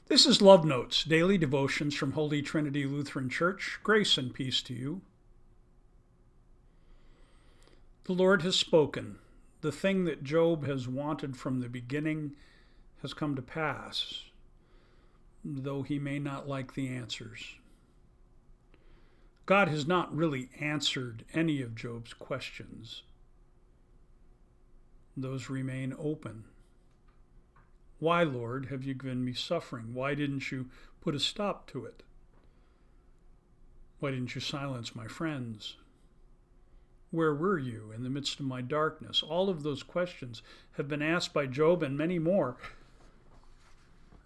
This is Love Notes, daily devotions from Holy Trinity Lutheran Church. Grace and peace to you. The Lord has spoken. The thing that Job has wanted from the beginning has come to pass, though he may not like the answers. God has not really answered any of Job's questions. Those remain open. Why, Lord, have you given me suffering? Why didn't you put a stop to it? Why didn't you silence my friends? Where were you in the midst of my darkness? All of those questions have been asked by Job and many more.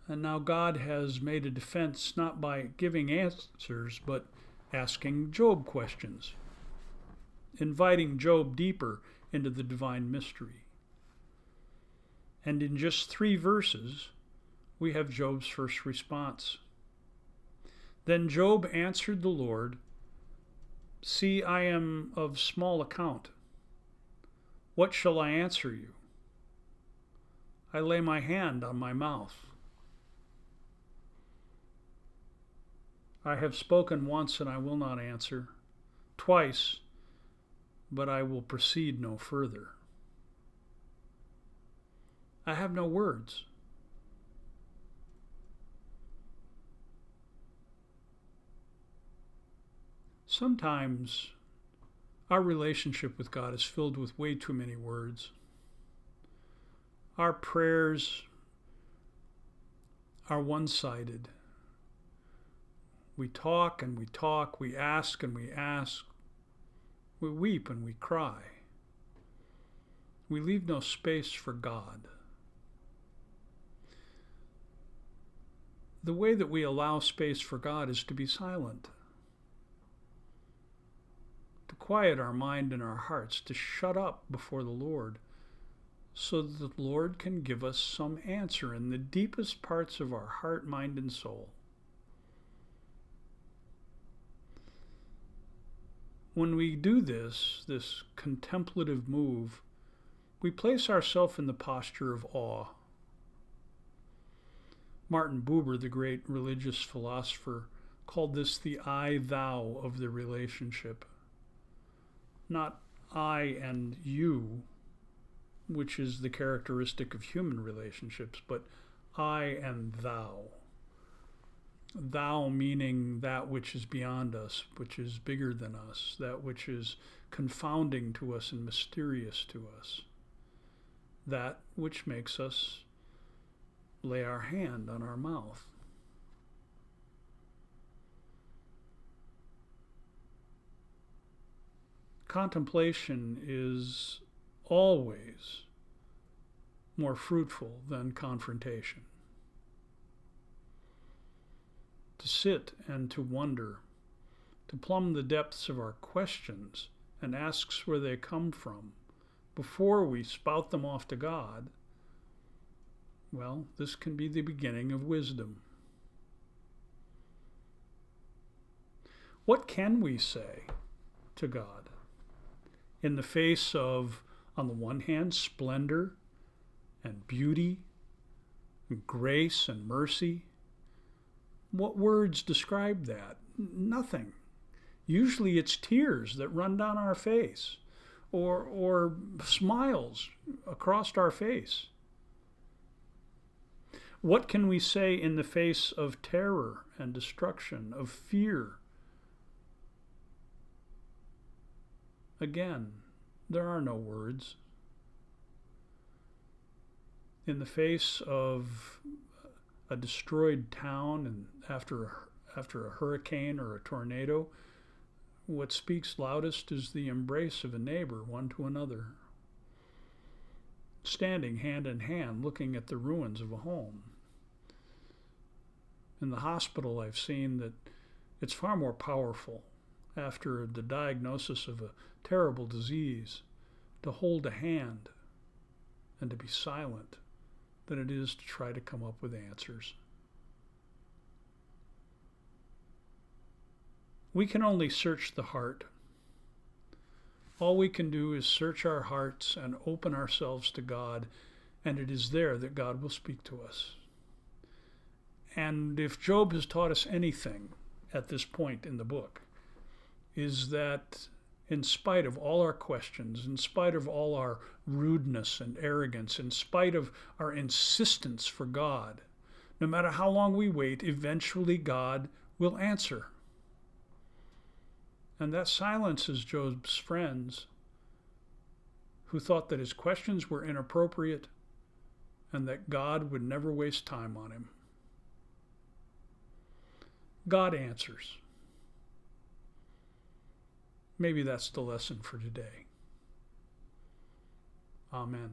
And now God has made a defense not by giving answers, but asking Job questions, inviting Job deeper into the divine mystery. And in just 3 verses, we have Job's first response. Then Job answered the Lord, "See, I am of small account. What shall I answer you? I lay my hand on my mouth. I have spoken once and I will not answer, twice, but I will proceed no further. I have no words." Sometimes our relationship with God is filled with way too many words. Our prayers are one-sided. We talk and we talk, we ask and we ask, we weep and we cry. We leave no space for God. The way that we allow space for God is to be silent, to quiet our mind and our hearts, to shut up before the Lord, so that the Lord can give us some answer in the deepest parts of our heart, mind, and soul. When we do this contemplative move, we place ourselves in the posture of awe. Martin Buber, the great religious philosopher, called this the I-thou of the relationship. Not I and you, which is the characteristic of human relationships, but I and thou. Thou meaning that which is beyond us, which is bigger than us, that which is confounding to us and mysterious to us, that which makes us lay our hand on our mouth. Contemplation is always more fruitful than confrontation. To sit and to wonder, to plumb the depths of our questions and ask where they come from before we spout them off to God, well, this can be the beginning of wisdom. What can we say to God in the face of, on the one hand, splendor and beauty and grace and mercy? What words describe that? Nothing. Usually it's tears that run down our face or smiles across our face. What can we say in the face of terror and destruction, of fear? Again, there are no words. In the face of a destroyed town and after a hurricane or a tornado, what speaks loudest is the embrace of a neighbor, one to another, standing hand in hand, looking at the ruins of a home. In the hospital, I've seen that it's far more powerful after the diagnosis of a terrible disease to hold a hand and to be silent than it is to try to come up with answers. We can only search the heart. All we can do is search our hearts and open ourselves to God, and it is there that God will speak to us. And if Job has taught us anything at this point in the book, is that in spite of all our questions, in spite of all our rudeness and arrogance, in spite of our insistence for God, no matter how long we wait, eventually God will answer. And that silences Job's friends who thought that his questions were inappropriate and that God would never waste time on him. God answers. Maybe that's the lesson for today. Amen.